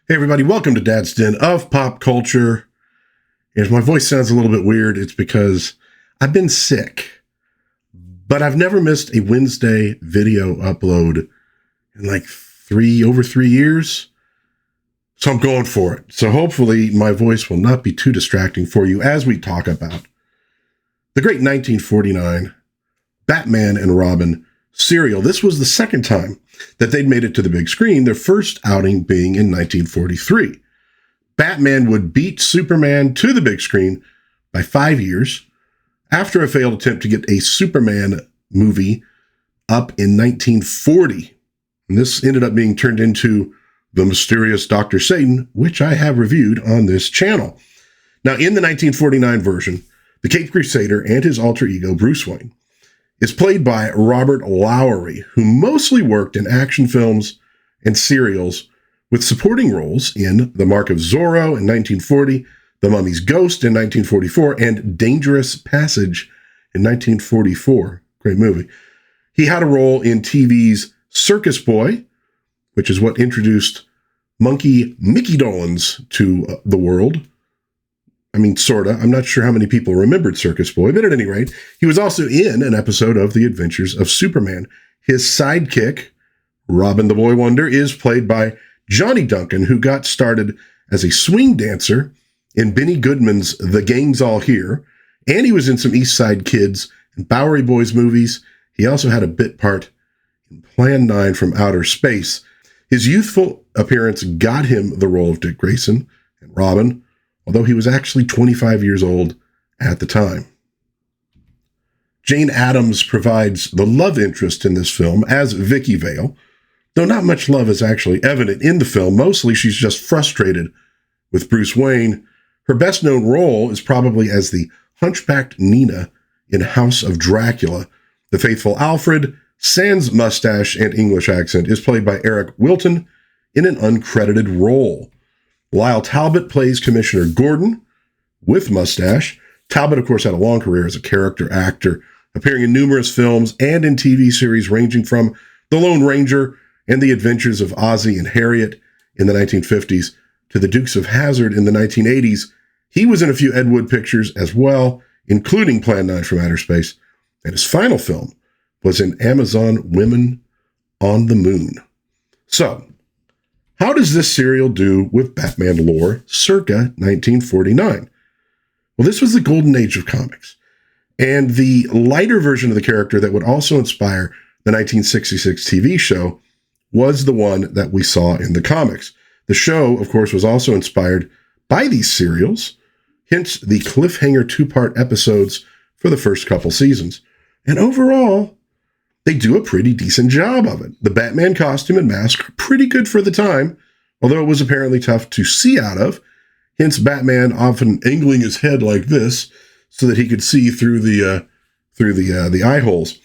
Hey everybody, welcome to DadsDen of Pop Culture. If my voice sounds a little bit weird, it's because I've been sick, but I've never missed a Wednesday video upload in like over 3 years. So I'm going for it. So hopefully my voice will not be too distracting for you as we talk about the great 1949 Batman and Robin serial. This was the second time that they'd made it to the big screen, their first outing being in 1943. Batman would beat Superman to the big screen by 5 years after a failed attempt to get a Superman movie up in 1940. And this ended up being turned into The Mysterious Dr. Satan, which I have reviewed on this channel. Now, in the 1949 version, the Caped Crusader and his alter ego, Bruce Wayne, is played by Robert Lowery, who mostly worked in action films and serials with supporting roles in The Mark of Zorro in 1940, The Mummy's Ghost in 1944, and Dangerous Passage in 1944. Great movie. He had a role in TV's Circus Boy, which is what introduced Monkee Mickey Dolenz to the world. I mean, sorta. I'm not sure how many people remembered Circus Boy, but at any rate, he was also in an episode of The Adventures of Superman. His sidekick, Robin the Boy Wonder, is played by Johnny Duncan, who got started as a swing dancer in Benny Goodman's The Gang's All Here, and he was in some East Side Kids and Bowery Boys movies. He also had a bit part in Plan 9 from Outer Space. His youthful appearance got him the role of Dick Grayson and Robin, although he was actually 25 years old at the time. Jane Addams provides the love interest in this film as Vicky Vale, though not much love is actually evident in the film. Mostly she's just frustrated with Bruce Wayne. Her best-known role is probably as the hunchbacked Nina in House of Dracula. The faithful Alfred, sans mustache and English accent, is played by Eric Wilton in an uncredited role. Lyle Talbot plays Commissioner Gordon with mustache. Talbot, of course, had a long career as a character actor, appearing in numerous films and in TV series ranging from The Lone Ranger and The Adventures of Ozzie and Harriet in the 1950s to The Dukes of Hazzard in the 1980s. He was in a few Ed Wood pictures as well, including Plan 9 from Outer Space, and his final film was in Amazon Women on the Moon. So, how does this serial do with Batman lore circa 1949? Well, this was the golden age of comics, and the lighter version of the character that would also inspire the 1966 TV show was the one that we saw in the comics. The show, of course, was also inspired by these serials, hence the cliffhanger two-part episodes for the first couple seasons. And overall, they do a pretty decent job of it. The Batman costume and mask are pretty good for the time, although it was apparently tough to see out of, hence Batman often angling his head like this so that he could see through the eye holes.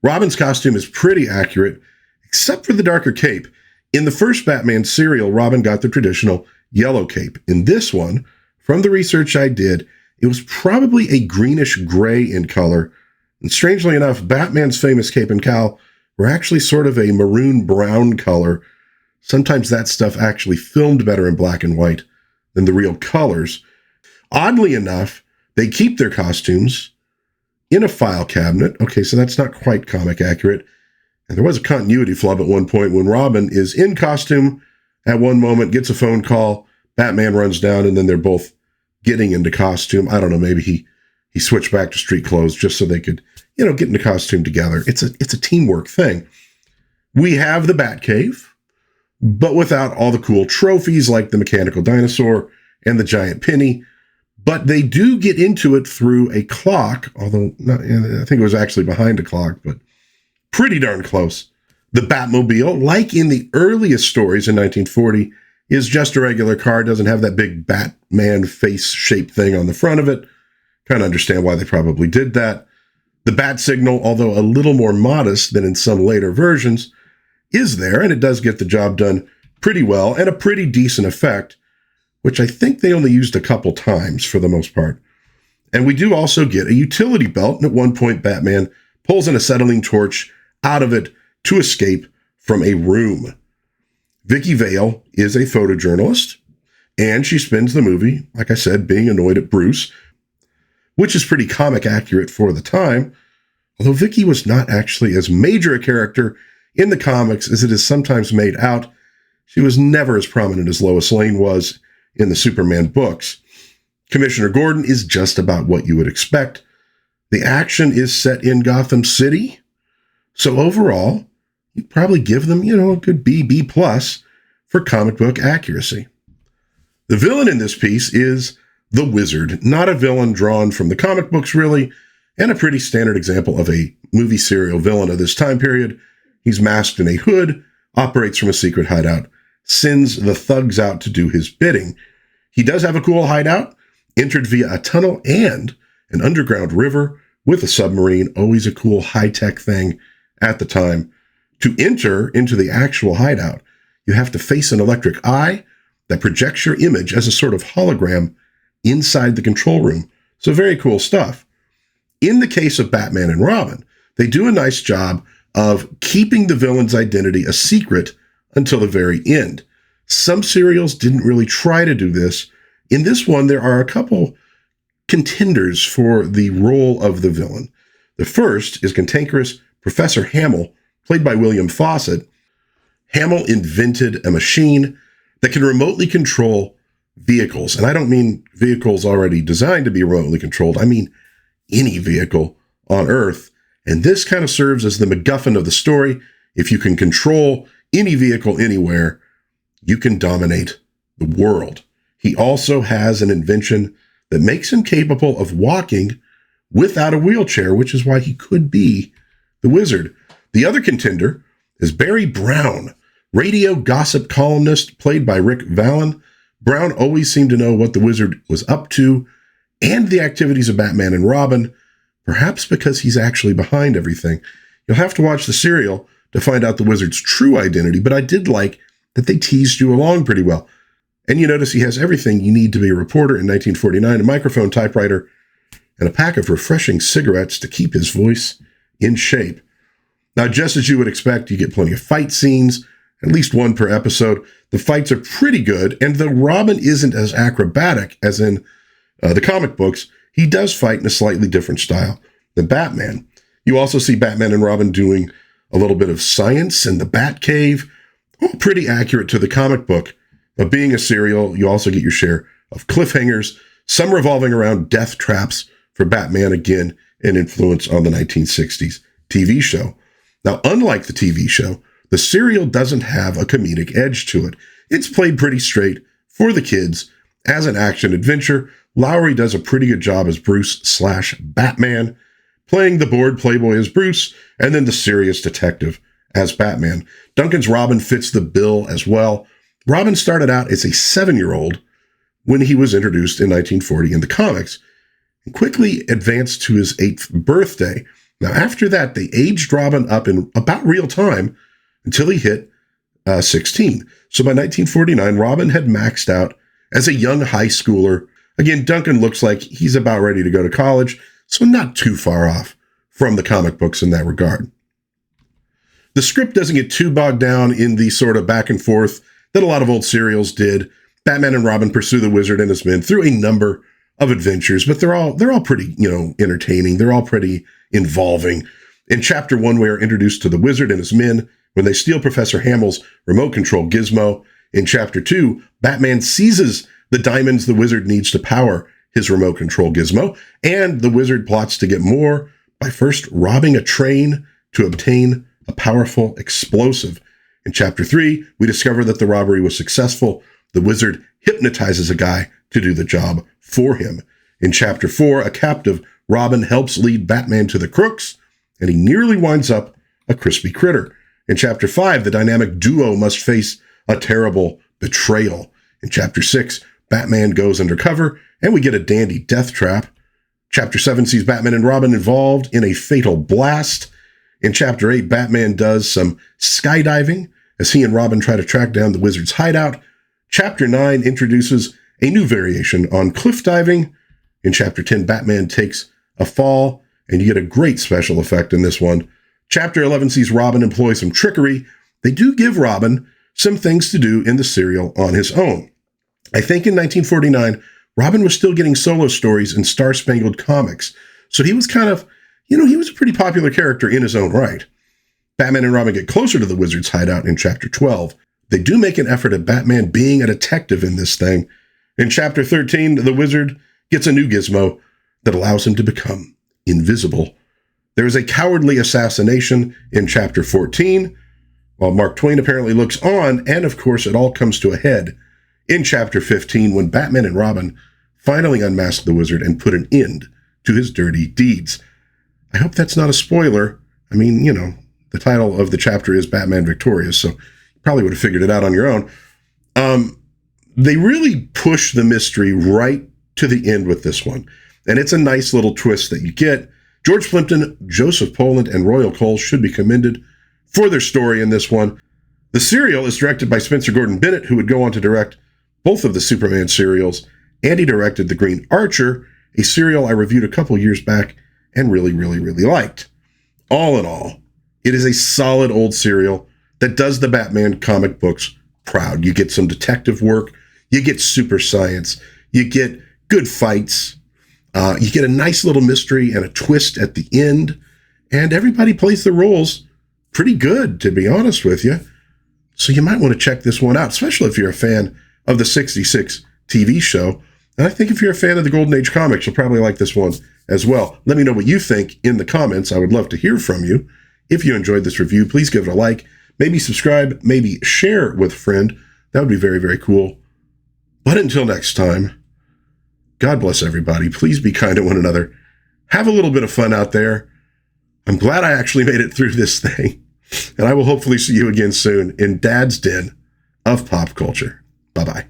Robin's costume is pretty accurate, except for the darker cape. In the first Batman serial, Robin got the traditional yellow cape. In this one, from the research I did, it was probably a greenish gray in color. And strangely enough, Batman's famous cape and cowl were actually sort of a maroon-brown color. Sometimes that stuff actually filmed better in black and white than the real colors. Oddly enough, they keep their costumes in a file cabinet. Okay, so that's not quite comic accurate. And there was a continuity flub at one point when Robin is in costume at one moment, gets a phone call, Batman runs down, and then they're both getting into costume. I don't know, maybe he switched back to street clothes just so they could, get into costume together. It's a teamwork thing. We have the Batcave, but without all the cool trophies like the mechanical dinosaur and the giant penny. But they do get into it through a clock, although I think it was actually behind a clock, but pretty darn close. The Batmobile, like in the earliest stories in 1940, is just a regular car, doesn't have that big Batman face-shaped thing on the front of it. Kind of understand why they probably did that. The bat signal, although a little more modest than in some later versions, is there, and it does get the job done pretty well and a pretty decent effect, which I think they only used a couple times for the most part. And we do also get a utility belt, and at one point Batman pulls an acetylene torch out of it to escape from a room. Vicky Vale is a photojournalist, and she spends the movie, like I said, being annoyed at Bruce, which is pretty comic accurate for the time, although Vicky was not actually as major a character in the comics as it is sometimes made out. She was never as prominent as Lois Lane was in the Superman books. Commissioner Gordon is just about what you would expect. The action is set in Gotham City, so overall, you'd probably give them, a good B plus for comic book accuracy. The villain in this piece is the Wizard, not a villain drawn from the comic books really, and a pretty standard example of a movie serial villain of this time period. He's masked in a hood, operates from a secret hideout, sends the thugs out to do his bidding. He does have a cool hideout, entered via a tunnel and an underground river with a submarine, always a cool high-tech thing at the time. To enter into the actual hideout, you have to face an electric eye that projects your image as a sort of hologram inside the control room. So very cool stuff. In the case of Batman and Robin, they do a nice job of keeping the villain's identity a secret until the very end. Some serials didn't really try to do this. In this one, there are a couple contenders for the role of the villain. The first is cantankerous Professor Hamill, played by William Fawcett. Hamill invented a machine that can remotely control vehicles. And I don't mean vehicles already designed to be remotely controlled. I mean any vehicle on Earth. And this kind of serves as the MacGuffin of the story. If you can control any vehicle anywhere, you can dominate the world. He also has an invention that makes him capable of walking without a wheelchair, which is why he could be the Wizard. The other contender is Barry Brown, radio gossip columnist played by Rick Vallon. Brown always seemed to know what the Wizard was up to and the activities of Batman and Robin, perhaps because he's actually behind everything. You'll have to watch the serial to find out the Wizard's true identity, but I did like that they teased you along pretty well. And you notice he has everything you need to be a reporter in 1949, a microphone, typewriter, and a pack of refreshing cigarettes to keep his voice in shape. Now, just as you would expect, you get plenty of fight scenes, at least one per episode. The fights are pretty good, and though Robin isn't as acrobatic as in the comic books, he does fight in a slightly different style than Batman. You also see Batman and Robin doing a little bit of science in the Batcave, all pretty accurate to the comic book. But being a serial, you also get your share of cliffhangers, some revolving around death traps for Batman, again, an influence on the 1960s TV show. Now, unlike the TV show, the serial doesn't have a comedic edge to it. It's played pretty straight for the kids as an action adventure. Lowery does a pretty good job as Bruce/Batman, playing the bored playboy as Bruce, and then the serious detective as Batman. Duncan's Robin fits the bill as well. Robin started out as a 7-year-old when he was introduced in 1940 in the comics, and quickly advanced to his 8th birthday. Now, after that, they aged Robin up in about real time until he hit 16. So by 1949, Robin had maxed out as a young high schooler. Again, Duncan looks like he's about ready to go to college, so not too far off from the comic books in that regard. The script doesn't get too bogged down in the sort of back and forth that a lot of old serials did. Batman and Robin pursue the Wizard and his men through a number of adventures, but they're all pretty, entertaining. They're all pretty involving. In chapter 1, we are introduced to the Wizard and his men when they steal Professor Hamill's remote control gizmo. In chapter 2, Batman seizes the diamonds the Wizard needs to power his remote control gizmo, and the Wizard plots to get more by first robbing a train to obtain a powerful explosive. In chapter 3, we discover that the robbery was successful. The Wizard hypnotizes a guy to do the job for him. In chapter 4, a captive Robin helps lead Batman to the crooks, and he nearly winds up a crispy critter. In chapter 5, the dynamic duo must face a terrible betrayal. In chapter 6, Batman goes undercover, and we get a dandy death trap. Chapter 7 sees Batman and Robin involved in a fatal blast. In chapter 8, Batman does some skydiving as he and Robin try to track down the Wizard's hideout. Chapter 9 introduces a new variation on cliff diving. In chapter 10, Batman takes a fall, and you get a great special effect in this one. Chapter 11 sees Robin employ some trickery. They do give Robin some things to do in the serial on his own. I think in 1949, Robin was still getting solo stories in Star Spangled Comics, so he was kind of, he was a pretty popular character in his own right. Batman and Robin get closer to the Wizard's hideout in Chapter 12. They do make an effort at Batman being a detective in this thing. In Chapter 13, the Wizard gets a new gizmo that allows him to become invisible. There is a cowardly assassination in Chapter 14, while Mark Twain apparently looks on, and of course it all comes to a head in Chapter 15 when Batman and Robin finally unmask the Wizard and put an end to his dirty deeds. I hope that's not a spoiler. I mean, the title of the chapter is Batman Victorious, so you probably would have figured it out on your own. They really push the mystery right to the end with this one, and it's a nice little twist that you get. George Plimpton, Joseph Poland, and Royal Cole should be commended for their story in this one. The serial is directed by Spencer Gordon-Bennett, who would go on to direct both of the Superman serials, and he directed The Green Archer, a serial I reviewed a couple years back and really, really, really liked. All in all, it is a solid old serial that does the Batman comic books proud. You get some detective work, you get super science, you get good fights, you get a nice little mystery and a twist at the end, and everybody plays the roles pretty good, to be honest with you. So you might want to check this one out, especially if you're a fan of the 66 TV show. And I think if you're a fan of the Golden Age comics, you'll probably like this one as well. Let me know what you think in the comments. I would love to hear from you. If you enjoyed this review, please give it a like, maybe subscribe, maybe share with a friend. That would be very, very cool. But until next time, God bless everybody. Please be kind to one another. Have a little bit of fun out there. I'm glad I actually made it through this thing. And I will hopefully see you again soon in Dad's Den of Pop Culture. Bye-bye.